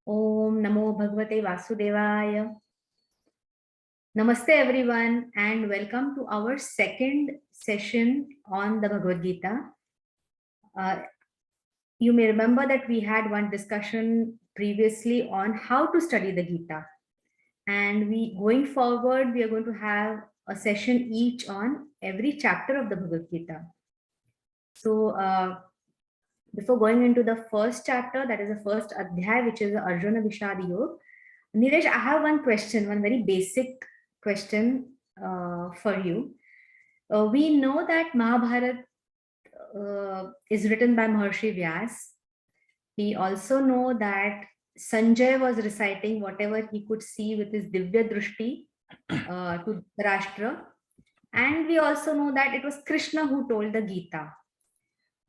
Om Namo Bhagavate Vasudevaya. Namaste everyone and welcome to our second session on the Bhagavad Gita. You may remember that we had one discussion previously on how to study the Gita. And going forward, we are going to have a session each on every chapter of the Bhagavad Gita. So before going into the first chapter, that is the first adhyay, which is the Arjuna Vishad Yoga, Nilesh, I have one question, one very basic question for you. We know that Mahabharata is written by Maharshi Vyas. We also know that Sanjay was reciting whatever he could see with his Divya Drushti to Rashtra. And we also know that it was Krishna who told the Gita.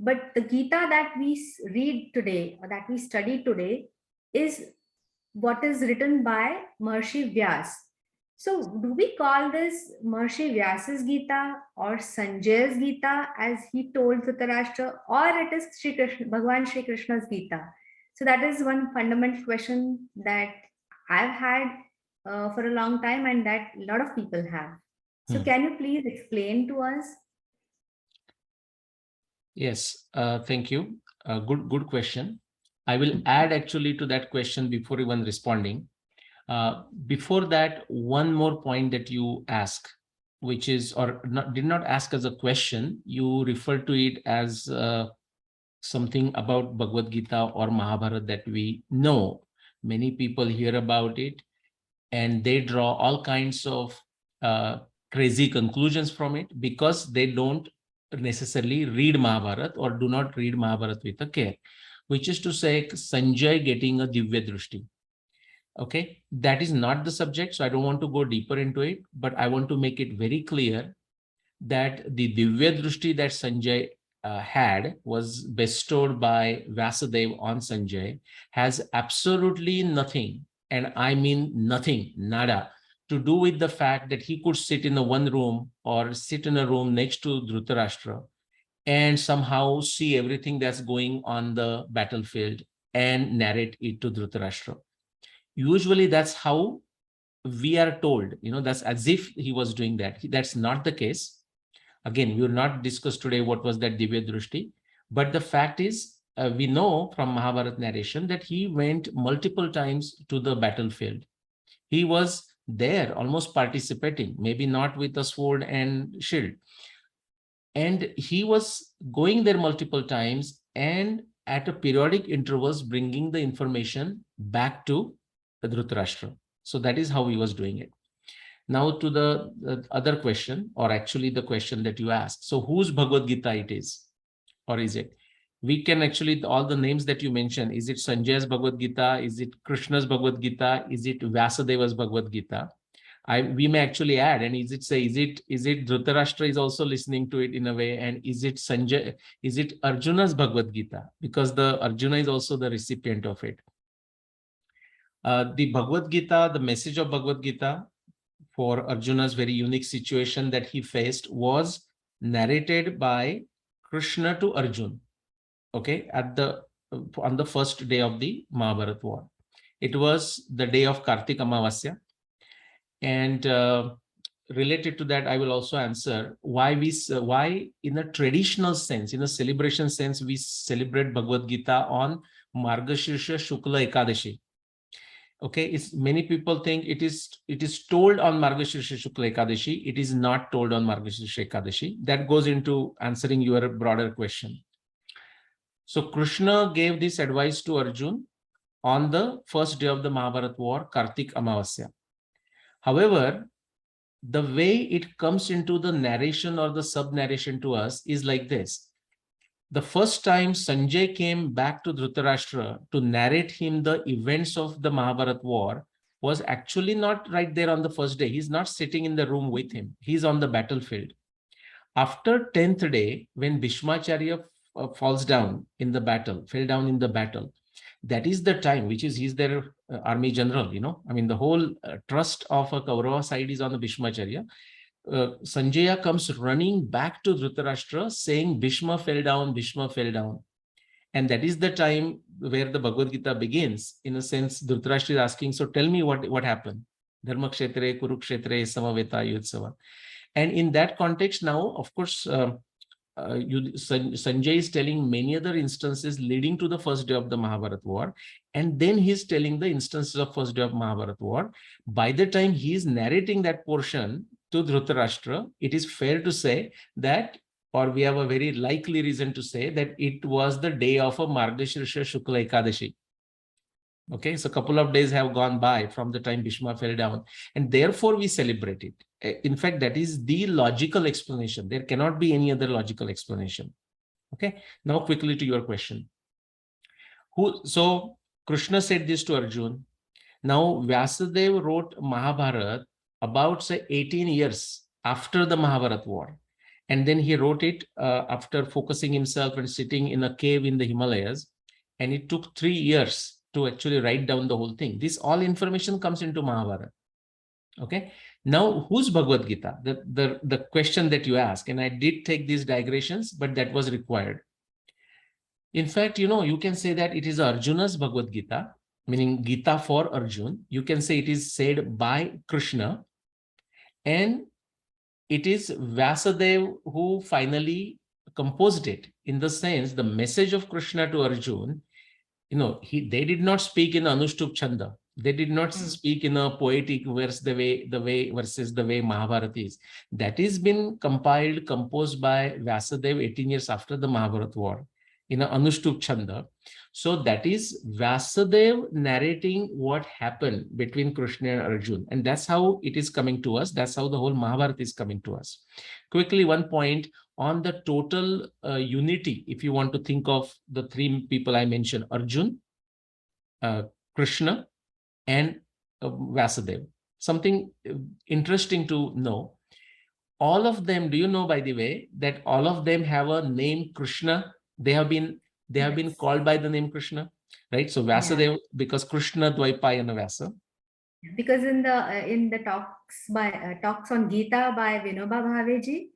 But the Gita that we read today, or that we study today, is what is written by Maharshi Vyas. So do we call this Maharshi Vyasa's Gita or Sanjay's Gita as he told Dhritarashtra, or it is Shri Krishna, Bhagavan Shri Krishna's Gita? So that is one fundamental question that I've had for a long time and that a lot of people have. So can you please explain to us? Yes, thank you. Good question. I will add actually to that question before even responding. Before that, one more point that you ask, which is, or did not ask as a question, you refer to it as something about Bhagavad Gita or Mahabharata that we know. Many people hear about it and they draw all kinds of crazy conclusions from it because they don't necessarily read Mahabharata or do not read Mahabharata with a care, which is to say Sanjay getting a Divya Drushti. Okay, that is not the subject, so I don't want to go deeper into it, but I want to make it very clear that the Divya Drushti that Sanjay had was bestowed by Vasudev on Sanjay has absolutely nothing, and I mean nothing, nada, to do with the fact that he could sit in a one room or sit in a room next to Dhritarashtra and somehow see everything that's going on the battlefield and narrate it to Dhritarashtra. Usually that's how we are told, that's as if he was doing that. That's not the case. Again, we will not discuss today what was that Divya Drushti, but the fact is, we know from Mahabharata narration that he went multiple times to the battlefield. He was there, almost participating, maybe not with a sword and shield. And he was going there multiple times and at a periodic intervals bringing the information back to Dhritarashtra. So that is how he was doing it. Now to the other question, or actually the question that you asked. So whose Bhagavad Gita it is, or is it? We can actually, all the names that you mentioned, is it Sanjay's Bhagavad Gita? Is it Krishna's Bhagavad Gita? Is it Vyasadeva's Bhagavad Gita? We may actually add, and is it Dhritarashtra is also listening to it in a way, and is it Sanjay, is it Arjuna's Bhagavad Gita? Because the Arjuna is also the recipient of it. The Bhagavad Gita, the message of Bhagavad Gita for Arjuna's very unique situation that he faced was narrated by Krishna to Arjun, okay, on the first day of the Mahabharata war. It was the day of Kartik Amavasya. And related to that, I will also answer why in a traditional sense, in a celebration sense, we celebrate Bhagavad Gita on Margashirsha Shukla Ekadashi. Okay, many people think it is told on Margashirsha Shukla Ekadashi. It is not told on Margashirsha Ekadashi. That goes into answering your broader question. So Krishna gave this advice to Arjun on the first day of the Mahabharata war, Kartik Amavasya. However, the way it comes into the narration or the sub-narration to us is like this. The first time Sanjay came back to Dhritarashtra to narrate him the events of the Mahabharata war was actually not right there on the first day. He's not sitting in the room with him. He's on the battlefield. After 10th day, when Bhishmacharya falls down in the battle, fell down in the battle, that is the time, which is he's their army general, I mean, the whole trust of a Kaurava side is on the Bhishmacharya. Sanjaya comes running back to Dhritarashtra saying Bhishma fell down, Bhishma fell down. And that is the time where the Bhagavad Gita begins. In a sense, Dhritarashtra is asking, so tell me what happened. Dharma kshetre, kurukshetre, samaveta, yudsava. And in that context now, of course, Sanjay is telling many other instances leading to the first day of the Mahabharata war. And then he's telling the instances of first day of Mahabharata war. By the time he is narrating that portion to Dhritarashtra, it is fair to say that, or we have a very likely reason to say that it was the day of a Margashirsha Shukla Ekadashi. Okay, so a couple of days have gone by from the time Bhishma fell down, and therefore we celebrate it. In fact, that is the logical explanation. There cannot be any other logical explanation. Okay, now quickly to your question. So Krishna said this to Arjun. Now Vyasadeva wrote Mahabharata about, say, 18 years after the Mahabharata war. And then he wrote it after focusing himself and sitting in a cave in the Himalayas. And it took 3 years to actually write down the whole thing. This all information comes into Mahabharata. Okay. Now, whose Bhagavad Gita? The question that you ask, and I did take these digressions, but that was required. In fact, you can say that it is Arjuna's Bhagavad Gita, meaning Gita for Arjun. You can say it is said by Krishna, and it is Vyasadeva who finally composed it. In the sense, the message of Krishna to Arjun, they did not speak in Anushtup Chanda. They did not speak in a poetic verse the way Mahabharata is. That is been composed by Vyasadeva 18 years after the Mahabharata war in an Anushtup Chanda. So that is Vyasadeva narrating what happened between Krishna and Arjun. And that's how it is coming to us. That's how the whole Mahabharata is coming to us. Quickly, one point on the total unity. If you want to think of the three people I mentioned, Arjun, Krishna, and Vyasadeva. Something interesting to know. All of them, do you know, by the way, that all of them have a name Krishna? They have been called by the name Krishna, right? So Vyasadeva, because Krishna Dvaipayana Vyasa. Because in the talks on Gita by Vinoba Bhaveji,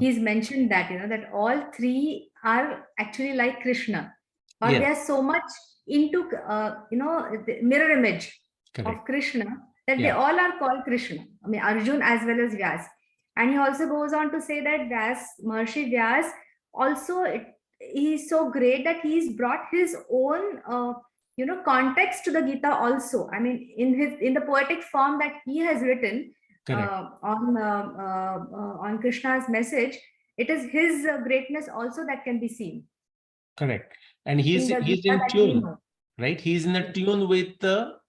he's mentioned that that all three are actually like Krishna, or they are so much into the mirror image of Krishna that they all are called Krishna. I mean, Arjun as well as Vyas. And he also goes on to say that Maharishi Vyas also, he's so great that he's brought his own context to the Gita also. I mean, in the poetic form that he has written on Krishna's message, it is his greatness also that can be seen. Correct. And he's in tune, right? He's in a tune with the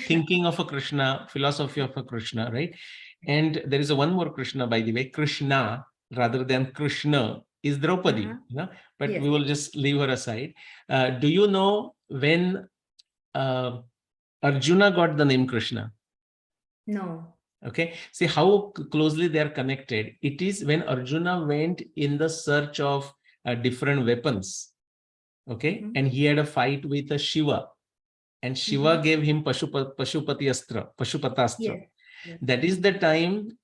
thinking of a Krishna, philosophy of a Krishna, right? And there is one more Krishna, by the way. Krishna rather than Krishna is Draupadi, but we will just leave her aside. Do you know when Arjuna got the name Krishna? No. Okay, see how closely they are connected. It is when Arjuna went in the search of different weapons, okay, and he had a fight with a Shiva, and Shiva gave him Pashupatastra. That is the time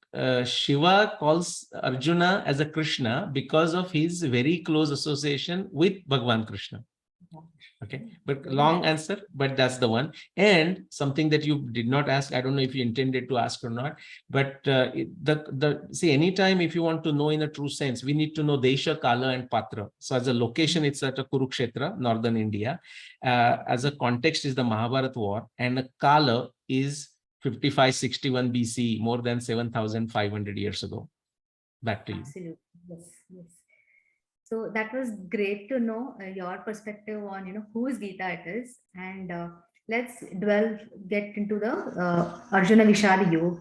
Shiva calls Arjuna as a Krishna because of his very close association with Bhagwan Krishna. Okay, but long answer, but that's the one. And something that you did not ask, I don't know if you intended to ask or not, but see, anytime if you want to know in a true sense, we need to know Desha, Kala, and Patra. So as a location, it's at a Kurukshetra, northern India. As a context is the Mahabharata war, and the Kala is 5561 BC, more than 7,500 years ago. Back to you. Absolutely. Yes. So that was great to know your perspective on whose Gita it is, and let's get into the Arjuna Vishad Yoga.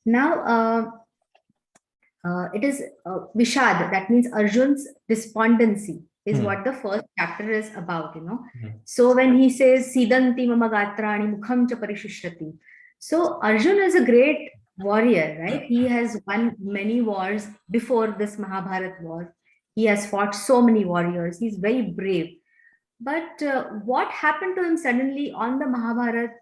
Now it is Vishad, that means Arjun's despondency is what the first chapter is about. So when he says Sidanti mama gatrani mukham cha parishishrati, so Arjun is a great warrior, right? He has won many wars before this Mahabharata war. He has fought so many warriors. He's very brave. But what happened to him suddenly on the Mahabharata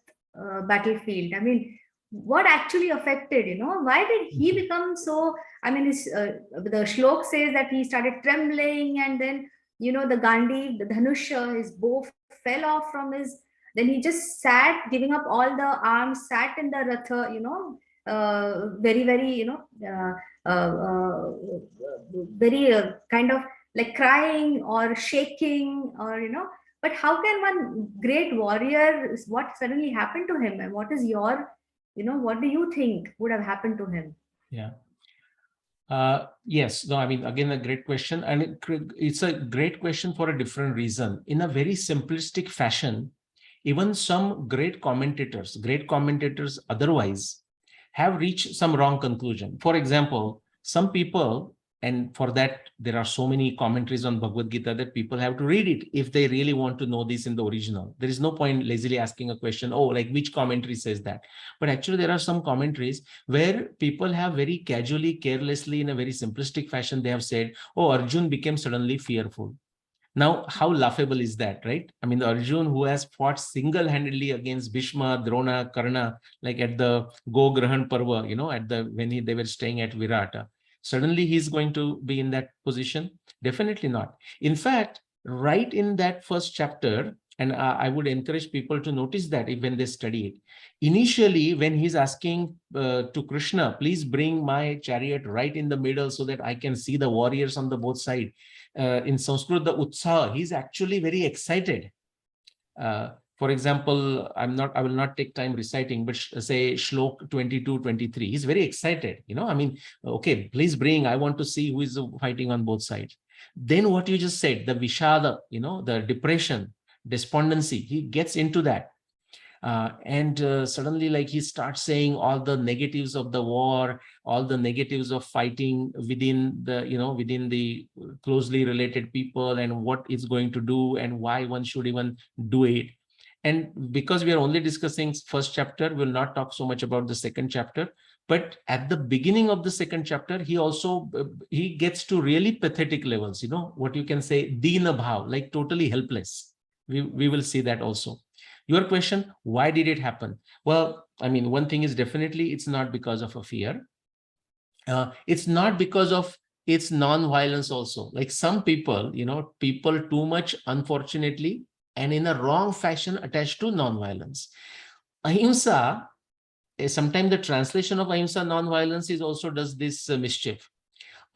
battlefield? I mean, what actually affected, why did he become so, I mean, the shlok says that he started trembling, and then the Gandhi, the Dhanusha, his bow fell off from his. Then he just sat, giving up all the arms, sat in the ratha, very, very, very kind of like crying or shaking, or, but how can one great warrior, what suddenly happened to him? And what is your, what do you think would have happened to him? Yeah. Yes, no, I mean, again, a great question. And it's a great question for a different reason. In a very simplistic fashion, even some great commentators otherwise have reached some wrong conclusion. For example, some people, and for that, there are so many commentaries on Bhagavad Gita that people have to read it if they really want to know this in the original. There is no point lazily asking a question, oh, like which commentary says that? But actually, there are some commentaries where people have very casually, carelessly, in a very simplistic fashion, they have said, oh, Arjun became suddenly fearful. Now, how laughable is that, right? I mean, Arjun, who has fought single-handedly against Bhishma, Drona, Karna, like at the Go Grahan Parva, at the they were staying at Virata. Suddenly, he's going to be in that position? Definitely not. In fact, right in that first chapter, and I would encourage people to notice that when they study it. Initially, when he's asking to Krishna, please bring my chariot right in the middle so that I can see the warriors on the both sides. In Sanskrit, the Utsaha, he's actually very excited. For example, I will not take time reciting, but say Shlok 22, 23. He's very excited. I mean, okay, please bring, I want to see who is fighting on both sides. Then what you just said, the Vishada, the depression, despondency, he gets into that. And suddenly, like, he starts saying all the negatives of the war, all the negatives of fighting within the closely related people, and what it's going to do and why one should even do it. And because we are only discussing first chapter, we'll not talk so much about the second chapter. But at the beginning of the second chapter, he also he gets to really pathetic levels, what you can say, dina bhav, like totally helpless. We will see that also. Your question, why did it happen? Well, I mean, one thing is definitely it's not because of a fear. It's not because of its non-violence also. Like some people, people too much, unfortunately, and in a wrong fashion attached to non-violence. Ahimsa, sometimes the translation of ahimsa, non-violence, is also does this mischief.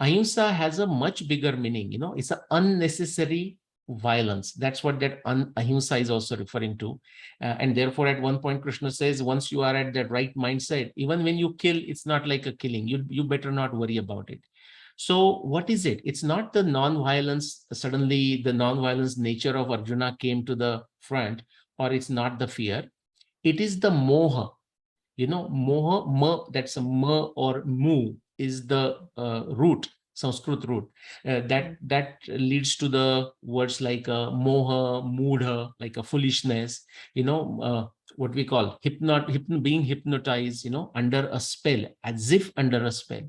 Ahimsa has a much bigger meaning, it's an unnecessary violence. That's what that ahimsa is also referring to. And therefore, at one point, Krishna says, once you are at that right mindset, even when you kill, it's not like a killing. You better not worry about it. So what is it? It's not the non-violence. Suddenly, the non-violence nature of Arjuna came to the front, or it's not the fear. It is the moha. Moha, ma, that's a ma or mu is the root, Sanskrit root. That leads to the words like moha, mudha, like a foolishness, what we call being hypnotized, under a spell, as if under a spell.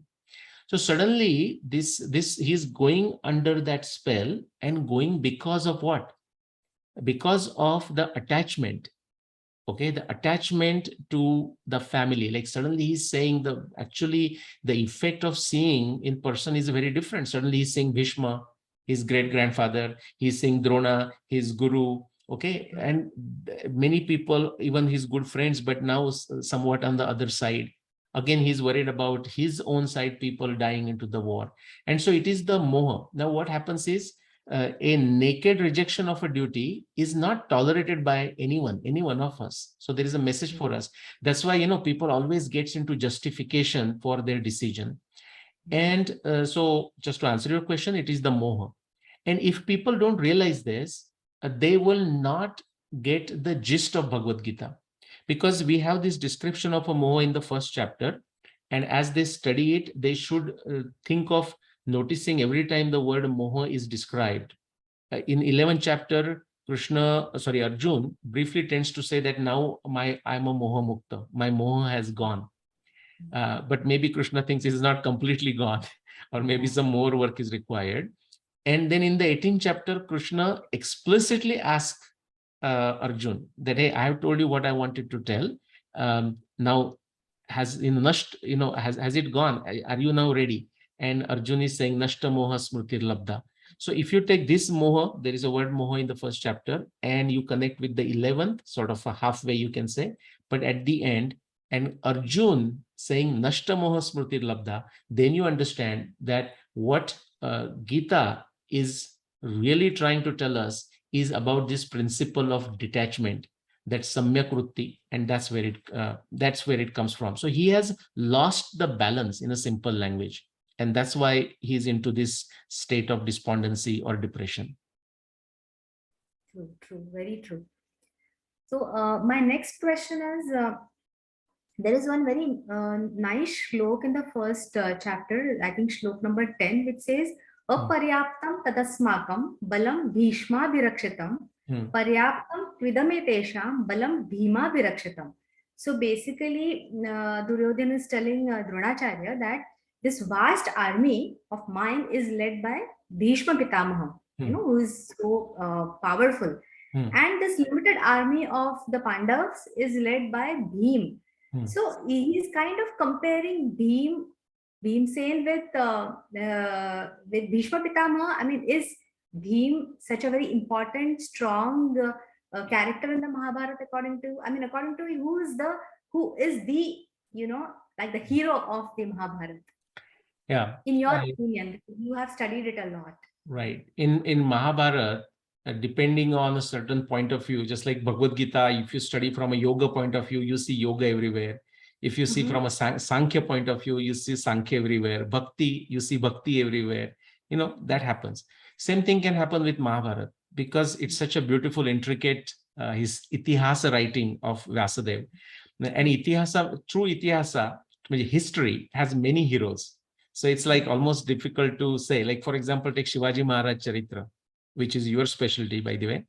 So suddenly this he's going under that spell, and going because of what? Because of the attachment. Okay, the attachment to the family. Like suddenly he's saying actually the effect of seeing in person is very different. Suddenly he's saying Bhishma, his great grandfather, he's saying Drona, his guru. Okay, and many people, even his good friends, but now somewhat on the other side. Again, he's worried about his own side people dying into the war. And so it is the moha. Now what happens is, a naked rejection of a duty is not tolerated by any one of us. So there is a message for us. That's why, people always gets into justification for their decision. And so just to answer your question, it is the moha. And if people don't realize this, they will not get the gist of Bhagavad Gita, because we have this description of a moha in the first chapter. And as they study it, they should think of noticing every time the word moha is described. In 11th chapter, Arjun briefly tends to say that now I'm a moha mukta, my moha has gone. But maybe Krishna thinks it is not completely gone, or maybe some more work is required. And then in the 18th chapter, Krishna explicitly asks Arjun that, hey, I have told you what I wanted to tell. Now, has it gone? Are you now ready? And Arjun is saying, Nashta moha smritir labdha. So if you take this moha, there is a word moha in the first chapter, and you connect with the 11th, sort of a halfway you can say, but at the end, and Arjun saying Nashta moha smriti labdha, then you understand that what Gita is really trying to tell us is about this principle of detachment, that samyak vritti, and that's where it comes from. So he has lost the balance, in a simple language, and that's why he's into this state of despondency or depression. True, true, very true. So my next question is, there is one very nice shlok in the first chapter, I think shlok number 10, which says, Aparyaptam tadasmakam balam bhishma virakshitam, paryaptam tvidametesham balam bhima virakshitam. So basically, Duryodhana is telling Dronacharya that this vast army of mine is led by Bhishma Pitamaha, who is so powerful. And this limited army of the Pandavas is led by Bhim. So he is kind of comparing Bhimsen with Bhishma Pitamaha. I mean, is Bhim such a very important, strong character in the Mahabharata? According to you, who is the like the hero of the Mahabharata? Yeah. In your opinion, you have studied it a lot. Right. In Mahabharata, depending on a certain point of view, just like Bhagavad Gita, if you study from a yoga point of view, you see yoga everywhere. If you see from a Sankhya point of view, you see Sankhya everywhere. Bhakti, you see Bhakti everywhere. That happens. Same thing can happen with Mahabharata, because it's such a beautiful, intricate, his Itihasa writing of Vyasadeva. And true Itihasa, history, has many heroes. So it's like almost difficult to say. Like, for example, take Shivaji Maharaj Charitra, which is your specialty, by the way.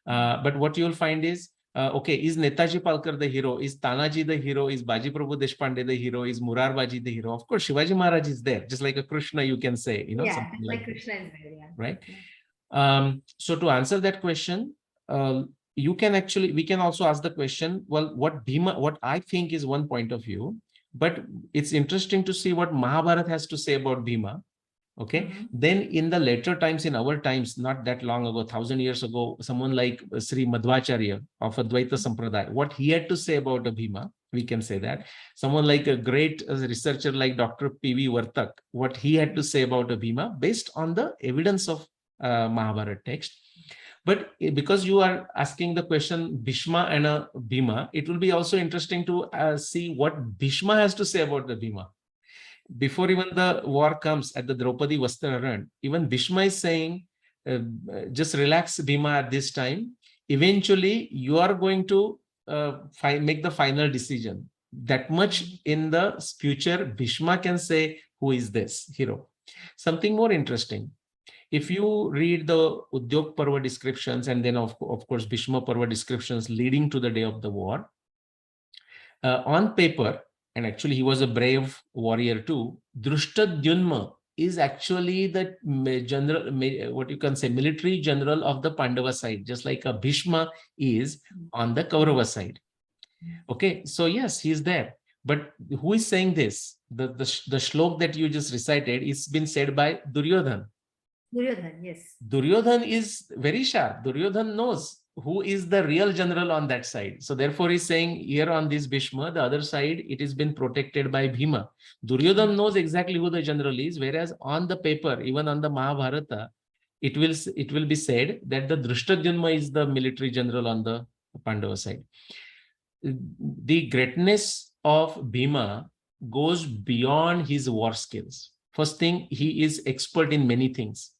But what you'll find is, okay, is Netaji Palkar the hero? Is Tanaji the hero? Is Baji Prabhu Deshpande the hero? Is Murarbaji the hero? Of course, Shivaji Maharaj is there, just like a Krishna, you can say, something like Krishna is there, yeah. Right? So to answer that question, we can also ask the question, well, what I think is one point of view, but it's interesting to see what Mahabharata has to say about Bhima. Okay. Then in the later times, in our times, not that long ago, 1,000 years ago, someone like Sri Madhvacharya of Advaita Sampradaya, what he had to say about Bhima, we can say that. Someone like a great researcher like Dr. P.V. Vartak, what he had to say about Bhima based on the evidence of Mahabharata text. But because you are asking the question Bhishma and Bhima, it will be also interesting to see what Bhishma has to say about the Bhima. Before even the war comes at the Draupadi Vastraharan, even Bhishma is saying, just relax, Bhima, at this time. Eventually, you are going to make the final decision. That much in the future, Bhishma can say, who is this hero? Something more interesting. If you read the Udyog Parva descriptions, and then of course Bhishma Parva descriptions leading to the day of the war, on paper, and actually he was a brave warrior too, Drishtadyumna is actually the general, what you can say, military general of the Pandava side, just like a Bhishma is on the Kaurava side. Okay, so yes, he's there. But who is saying this? The shlok that you just recited, it's been said by Duryodhan. Duryodhan, yes. Duryodhan is very sharp. Duryodhan knows who is the real general on that side. So therefore he's saying here on this Bhishma, the other side, it has been protected by Bhima. Duryodhan knows exactly who the general is, whereas on the paper, even on the Mahabharata, it will be said that the Drishtadyumna is the military general on the Pandava side. The greatness of Bhima goes beyond his war skills. First thing, he is expert in many things.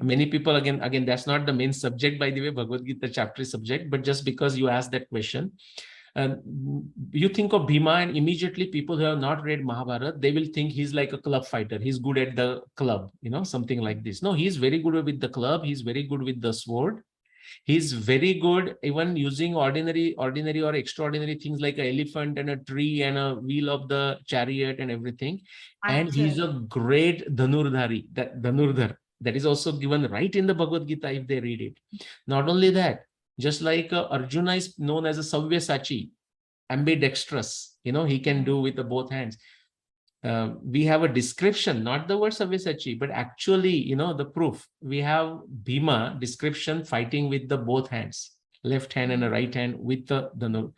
Many people, again, that's not the main subject, by the way, Bhagavad Gita chapter subject, but just because you asked that question, you think of Bhima and immediately people who have not read Mahabharata, they will think he's like a club fighter. He's good at the club, something like this. No, he's very good with the club. He's very good with the sword. He's very good even using ordinary or extraordinary things like an elephant and a tree and a wheel of the chariot and everything. And he's a great Dhanurdhari, that is also given right in the Bhagavad Gita if they read it. Not only that, just like Arjuna is known as a Savyasachi, ambidextrous, he can do with the both hands. we have a description, not the words of Visachi, but actually, the proof. We have Bhima description fighting with the both hands, left hand and a right hand with the dhanu.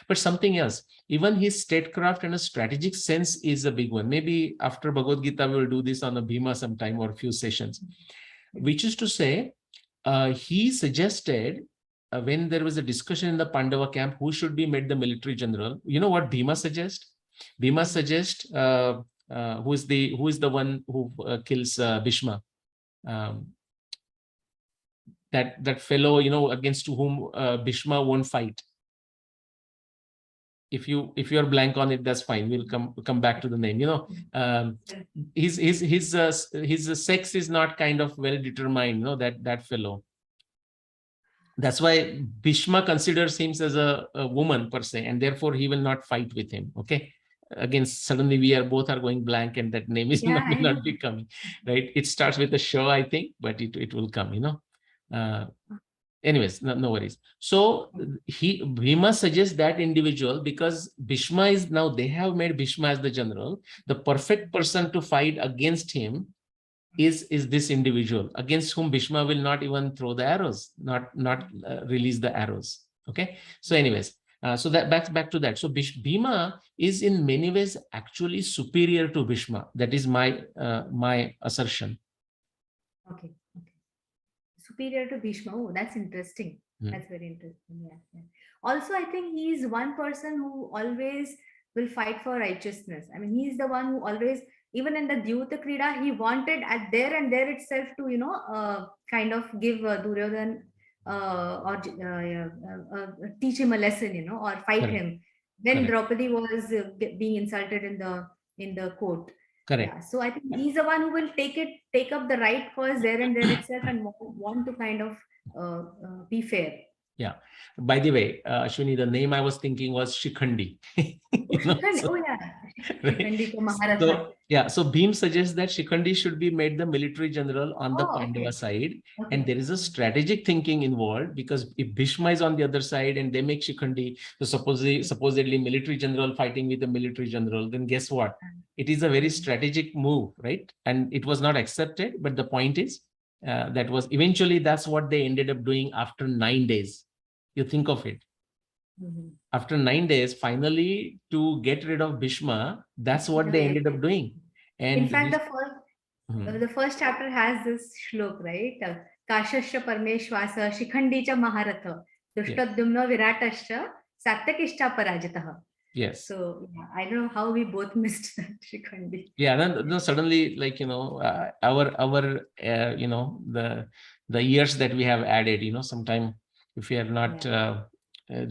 But something else, even his statecraft and a strategic sense is a big one. Maybe after Bhagavad Gita, we will do this on a Bhima sometime or a few sessions, which is to say, he suggested when there was a discussion in the Pandava camp, who should be made the military general. You know what Bhima suggests? Bhima suggests who is the one who kills Bhishma, that fellow, against whom Bhishma won't fight. If you are blank on it, that's fine. We'll come back to the name. His sex is not kind of well determined. That fellow. That's why Bhishma considers him as a woman per se, and therefore he will not fight with him. Okay. Again, suddenly we are both going blank, and that name is not be coming. Right. It starts with a show, I think, but it will come. Anyways, no worries. So Bhima suggests that individual because Bhishma is now, they have made Bhishma as the general. The perfect person to fight against him is this individual against whom Bhishma will not even throw the arrows, not release the arrows. Okay. So anyways, so that back to that. So Bhima is in many ways actually superior to Bhishma. That is my assertion. Okay. Superior to Bhishma. Oh, that's interesting. That's very interesting. Yeah. Also, I think he is one person who always will fight for righteousness. I mean, he is the one who always, even in the Dyuta Krida, he wanted at there and there itself to, kind of give Duryodhan or teach him a lesson, or fight him. When Draupadi was being insulted in the court. Correct. Yeah, so I think he's the one who will take up the right cause there and there itself and want to kind of be fair. Yeah. By the way, Ashwini, the name I was thinking was Shikhandi. Shikhandi to Mahabharata. So Bhim suggests that Shikhandi should be made the military general on the Pandava side. Okay. And there is a strategic thinking involved, because if Bhishma is on the other side and they make Shikhandi, so supposedly military general fighting with the military general, then guess what? It is a very strategic move, right? And it was not accepted. But the point is, that was eventually, that's what they ended up doing after 9 days. You think of it. After 9 days, finally, to get rid of Bhishma, that's what they ended up doing. And in fact, the first chapter has this shlok, right? Kashasya Parmeshwasa Shikhandicha Maharatha Dushtadumna Viratasya Satyakishta Parajitaha. Yes. So I don't know how we both missed that Shikhandi. Yeah, then suddenly, our the years that we have added, sometime if we are not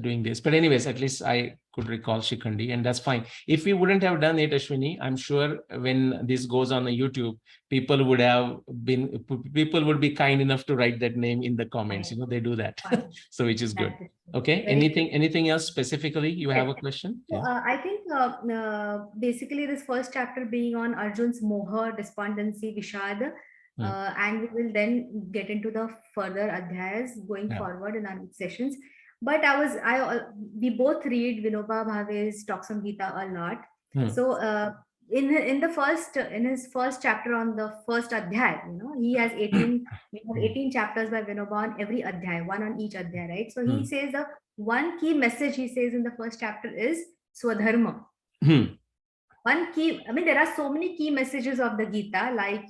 doing this. But anyways, at least I could recall Shikhandi, and that's fine. If we wouldn't have done it, Ashwini, I'm sure when this goes on the YouTube, people would be kind enough to write that name in the comments. They do that. So which is good. Okay. Anything else specifically? You have a question? So, I think basically this first chapter being on Arjun's moha, despondency, vishad, and we will then get into the further adhyayas going forward in our sessions. But we both read Vinoba Bhave's talks on Gita a lot. So in his first chapter on the first adhyay, he has 18 chapters by Vinoba on every adhyay, one on each adhyay, right? So he says the one key message he says in the first chapter is Swadharma. One key, there are so many key messages of the Gita, like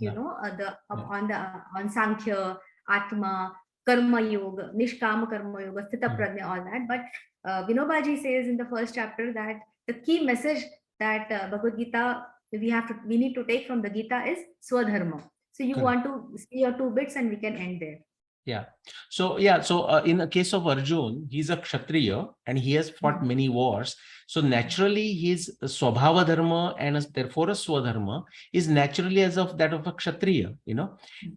on Sankhya, Atma, Karma Yoga, Nishkama Karma Yoga, Sthita Prajna, all that. But Vinobaji says in the first chapter that the key message that Bhagavad Gita we need to take from the Gita is Swadharma. So you want to see your 2 bits and we can end there. Yeah. So in the case of Arjun, he's a Kshatriya and he has fought many wars. So naturally his Swabhava Dharma and therefore a Swadharma is naturally as of that of a Kshatriya,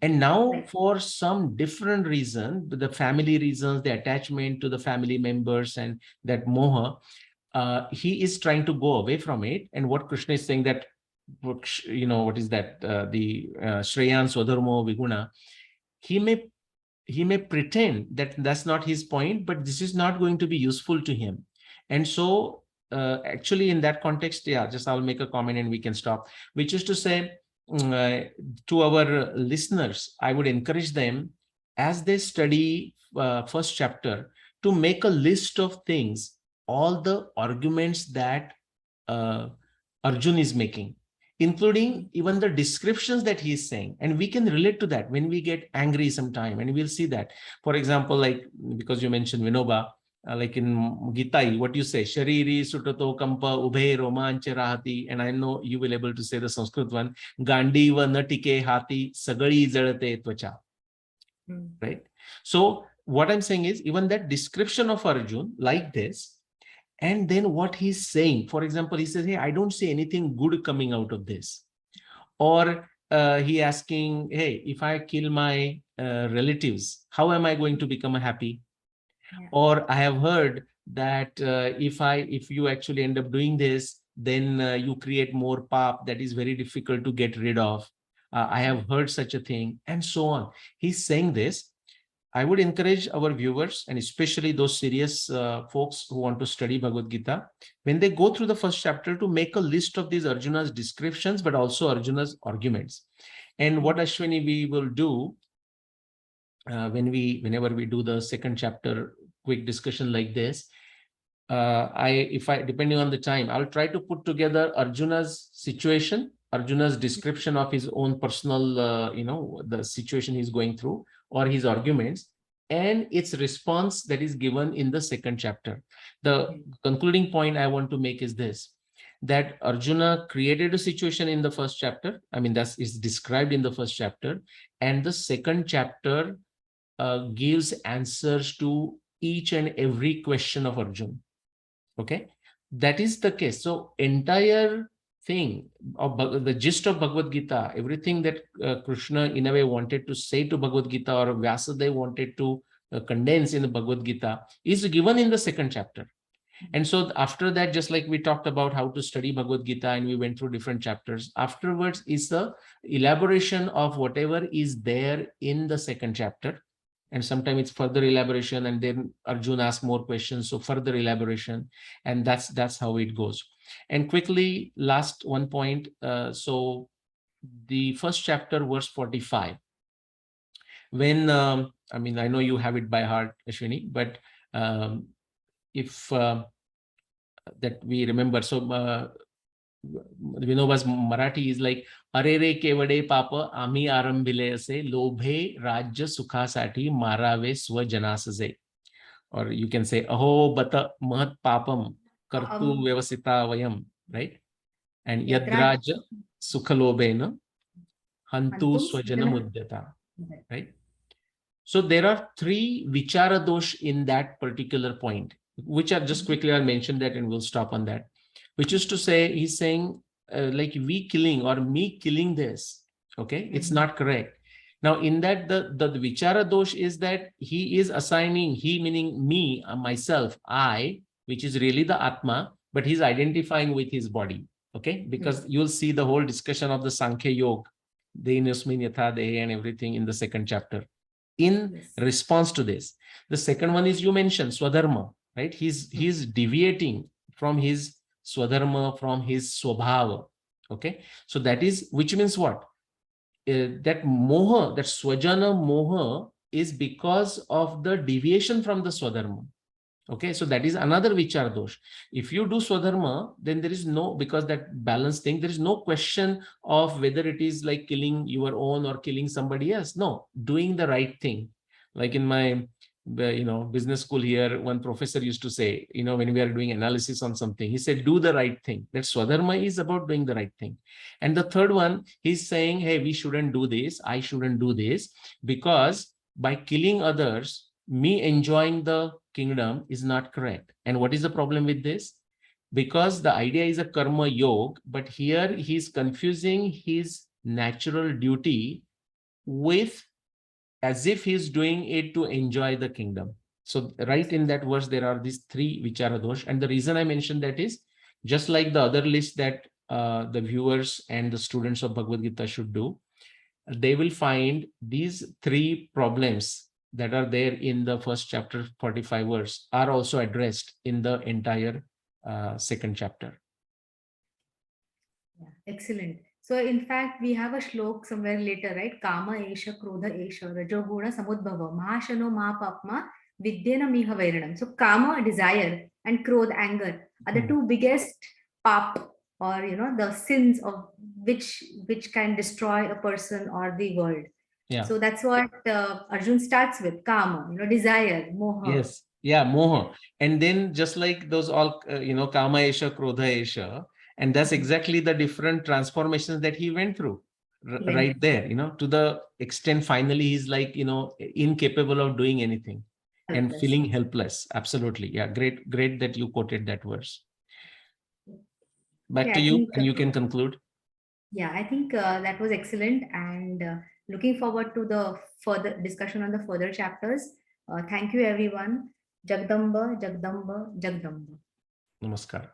And now for some different reason, the family reasons, the attachment to the family members and that moha, he is trying to go away from it. And what Krishna is saying that, what is that? The Shreyan Swadharmo Viguna, he may pretend that that's not his point, but this is not going to be useful to him. And so actually in that context, yeah, just I'll make a comment and we can stop, which is to say, to our listeners, I would encourage them as they study first chapter to make a list of things, all the arguments that uh, Arjun is making, including even the descriptions that he is saying. And we can relate to that when we get angry sometime, and we'll see that. For example, like, because you mentioned Vinoba, like in Gita, what you say, Shariri Sutato Kampa Ubhe Romancha Rahati, and I know you will able to say the Sanskrit one, Gandiva Natike Hati Sagali Zarate Tvacha. Right? So what I'm saying is, even that description of Arjun like this, and then what he's saying, for example, he says, hey, I don't see anything good coming out of this. Or he asking, hey, if I kill my relatives, how am I going to become happy? Yeah. Or I have heard that if you actually end up doing this, then you create more pap that is very difficult to get rid of. I have heard such a thing, and so on. He's saying this. I would encourage our viewers, and especially those serious folks who want to study Bhagavad Gita, when they go through the first chapter, to make a list of these Arjuna's descriptions, but also Arjuna's arguments. And what Ashwini we will do whenever we do the second chapter quick discussion like this, depending on the time, I'll try to put together Arjuna's situation, Arjuna's description of his own personal, the situation he's going through, or his arguments, and its response that is given in the second chapter. The concluding point I want to make is this, that Arjuna created a situation in the first chapter. I mean, that is described in the first chapter, and the second chapter gives answers to each and every question of Arjuna. Okay, that is the case. So entire thing of the gist of Bhagavad Gita, everything that Krishna in a way wanted to say to Bhagavad Gita, or Vyasadeva wanted to condense in the Bhagavad Gita, is given in the second chapter. And so after that, just like we talked about how to study Bhagavad Gita and we went through different chapters, afterwards is the elaboration of whatever is there in the second chapter. And sometimes it's further elaboration, and then Arjuna asks more questions, so further elaboration, and that's how it goes. And quickly, last one point. So the first chapter, verse 45. When I mean, I know you have it by heart, Ashwini, but if that we remember, so Vinoba's Marathi is like, Are re kevade papa ami arambhile ase lobhe rajya sukhasati marave swajanasase. Or you can say, Aho bata mahat papam kartu vyavasita vayam, right? And yadraja sukhalobena hantu swajanamudyata, right? So there are three vichara dosh in that particular point, which are just quickly I'll mention that and we'll stop on that. Which is to say, he's saying like we killing or me killing this, okay, it's not correct. Now in that the vichara dosh is that he is assigning, he meaning me, myself, I, which is really the Atma, but he's identifying with his body, okay, because you'll see the whole discussion of the Sankhya Yoga, the Inusmin Yatha Dehe and everything in the second chapter. In response to this, the second one is, you mentioned Swadharma, right? He's deviating from his Swadharma, from his Swabhava. Okay, so that is, which means what? That moha, that Swajana moha is because of the deviation from the Swadharma. Okay, so that is another vichar dosh. If you do Swadharma, then there is no, because that balance thing, there is no question of whether it is like killing your own or killing somebody else. No, doing the right thing. Like in my business school here, one professor used to say, when we are doing analysis on something, he said, do the right thing. That Swadharma is about doing the right thing. And the third one, he's saying, hey, we shouldn't do this, I shouldn't do this, because by killing others, me enjoying the kingdom is not correct. And what is the problem with this? Because the idea is a karma yoga, but here he's confusing his natural duty with as if he's doing it to enjoy the kingdom. So right in that verse, there are these three vichara dosh. And the reason I mentioned that is, just like the other list that the viewers and the students of Bhagavad Gita should do, they will find these three problems that are there in the first chapter 45 verse are also addressed in the entire second chapter. Yeah, excellent. So in fact, we have a shlok somewhere later, right? Kama esha, krodha esha, rajoguna samudbhava, mahashano mahapapma, vidyena miha vairanam. So kama, desire, and krodha, anger, are the two biggest pap, or the sins of which can destroy a person or the world. Yeah. So that's what Arjun starts with: kama, desire, moha. Yes. Yeah, moha. And then just like those all, kama esha, krodha esha, and that's exactly the different transformations that he went through right there, to the extent finally he's like, incapable of doing anything and feeling helpless. Absolutely. Yeah. Great that you quoted that verse. Back Yeah, to I you, think, and you can conclude. Yeah, I think that was excellent, and looking forward to the further discussion on the further chapters. Thank you, everyone. Jagdamba, Jagdamba, Jagdamba. Namaskar.